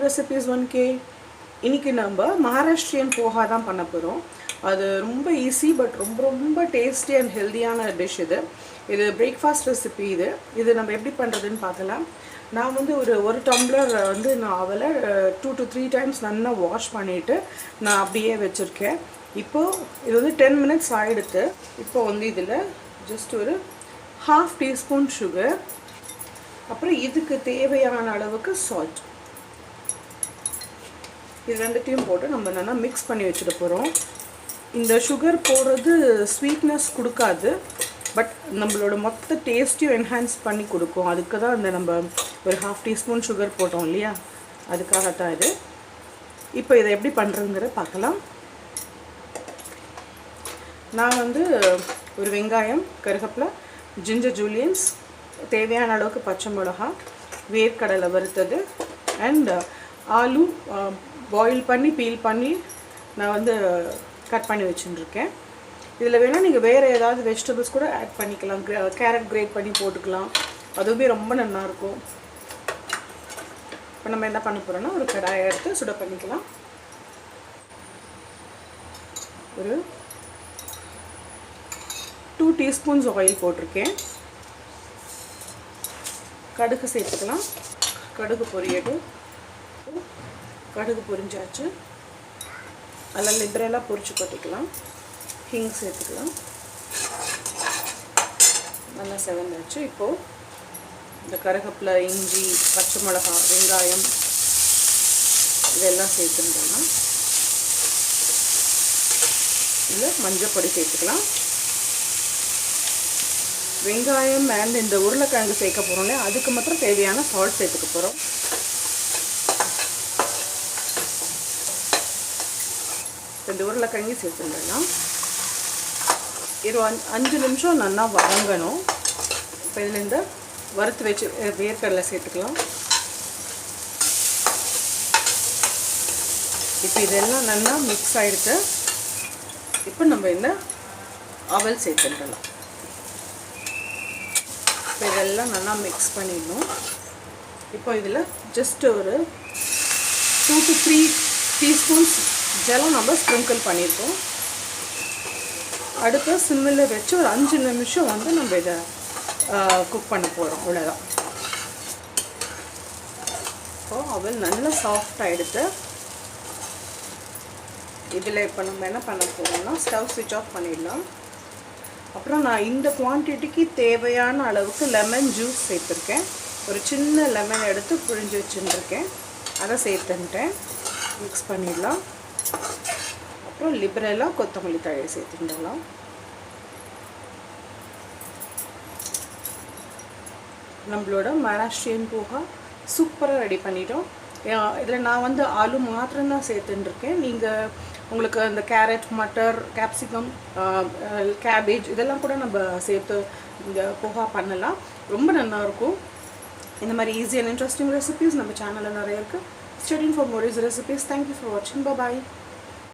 recipes 1K. இன்னைக்கு நம்ம Maharashtrian poha தான் பண்ண போறோம். அது ரொம்ப ஈஸி பட் ரொம்ப டேஸ்டி அண்ட் ஹெல்தியான டிஷ் இது. இது பிரேக்ஃபாஸ்ட் ரெசிபி இது. இது நம்ம எப்படி பண்றதுன்னு பார்க்கலாம். நான் வந்து ஒரு டம்ளர் வந்து நான் அவலை 2 to 3 டைம்ஸ் நல்லா வாஷ் பண்ணிட்டு நான் அப்படியே வச்சிருக்கேன். இப்போ இது வந்து 10 minutes ஆயிடுது. இப்போ வந்து இதுல just ஒரு half teaspoon sugar, அப்புறம் இதுக்கு தேவையான அளவுக்கு salt. இது ரெண்டுத்தையும் போட்டு நம்ம நல்லா mix பண்ணி வச்சிட போறோம். இந்த sugar போடுறது sweetness கொடுக்காது, பட் நம்மளோட மொத்த டேஸ்டையும் என்ஹான்ஸ் பண்ணி கொடுக்கும். அதுக்கு தான் அந்த நம்ம ஒரு half teaspoon sugar போட்டோம் இல்லையா, அதுக்காக தான் இது. இப்போ இதை எப்படி பண்றதுங்கறத பார்க்கலாம். நான் வந்து ஒரு வெங்காயம், கருவேப்பிலை, ginger julienne, தேவையான அளவுக்கு பச்சை மிளகாய், வேர்க்கடலை வறுத்தது and ஆலு பாயில் பண்ணி பீல் பண்ணி நான் வந்து கட் பண்ணி வச்சிருக்கேன். இதில் வேணா நீங்கள் வேறு ஏதாவது வெஜிடபிள்ஸ் கூட ஆட் பண்ணிக்கலாம். கேரட் கிரேட் பண்ணி போட்டுக்கலாம், அதுவே ரொம்ப நல்லா இருக்கும். இப்போ நம்ம என்ன பண்ண போறோம்னா ஒரு கடாயை எடுத்து சுட பண்ணிக்கலாம். ஒரு 2 teaspoons ஆயில் போட்டிருக்கேன். கடுகு சேர்த்துக்கலாம். கடுகு பொரியட்டும். கடுகு பொரிஞ்சாச்சு. அதில் லிபரலாக பொரிச்சு கொட்டிக்கலாம். ஹிங் சேர்த்துக்கலாம். நல்லா செவந்தாச்சு. இப்போது இந்த கருவேப்பிலை, இஞ்சி, பச்சை மிளகாய், வெங்காயம் இதெல்லாம் சேர்த்துட்டோம்னா இதில் மஞ்சள் பொடி சேர்த்துக்கலாம். வெங்காயம் அண்ட் இந்த உருளைக்கிழங்கு சேர்க்க போகிறோம் இல்லையா, அதுக்கு மாத்திரம் தேவையான சால்ட் சேர்த்துக்க போகிறோம். இந்த உருளைக்கிழங்கு சேர்த்துடலாம். இது 5 நிமிஷம் நல்லா வதங்கணும். இப்போ இதில் இந்த வறுத்து வச்சு வேர்க்கடலை சேர்த்துக்கலாம். இப்போ இதெல்லாம் நல்லா மிக்ஸ் ஆகிடுது. இப்போ நம்ம இந்த அவல் சேர்த்துடலாம். இப்போ இதெல்லாம் நல்லா மிக்ஸ் பண்ணிடணும். இப்போ இதில் ஜஸ்ட் ஒரு 2 to 3 teaspoons ஜலம் நம்ம ஸ்ப்ரிங்கிள் பண்ணியிருக்கோம். அடுத்து சிம்மில் வச்சு ஒரு 5 நிமிஷம் வந்து நம்ம இதை குக் பண்ண போகிறோம். அவ்வளோதான். இப்போ அவல் நல்லா சாஃப்ட் ஆகிடுது. இதில் இப்போ நம்ம என்ன பண்ண போகிறோம்னா ஸ்டவ் ஸ்விட்ச் ஆஃப் பண்ணிடலாம். அப்புறம் நான் இந்த குவான்டிட்டிக்கு தேவையான அளவுக்கு லெமன் ஜூஸ் சேர்த்துருக்கேன். ஒரு சின்ன லெமன் எடுத்து புழிஞ்சு வச்சுருக்கேன், அதை சேர்த்துட்டேன். மிக்ஸ் பண்ணிடலாம். அப்புறம் லிபரலாக கொத்தமல்லி தழை சேர்த்துடலாம். நம்மளோட மகாராஷ்டிரியன் போஹா சூப்பராக ரெடி பண்ணிட்டோம். இதில் நான் வந்து ஆலு மாத்திரம் சேர்த்துட்டுருக்கேன். நீங்கள் உங்களுக்கு அந்த கேரட், மட்டர், கேப்சிகம், கேபேஜ் இதெல்லாம் கூட நம்ம சேர்த்து இந்த போஹா பண்ணலாம். ரொம்ப நல்லாயிருக்கும். இந்த மாதிரி ஈஸி அண்ட் இன்ட்ரெஸ்டிங் ரெசிபீஸ் நம்ம சேனலில் நிறைய இருக்குது. Stay tuned for more recipes. Thank you for watching. Bye bye.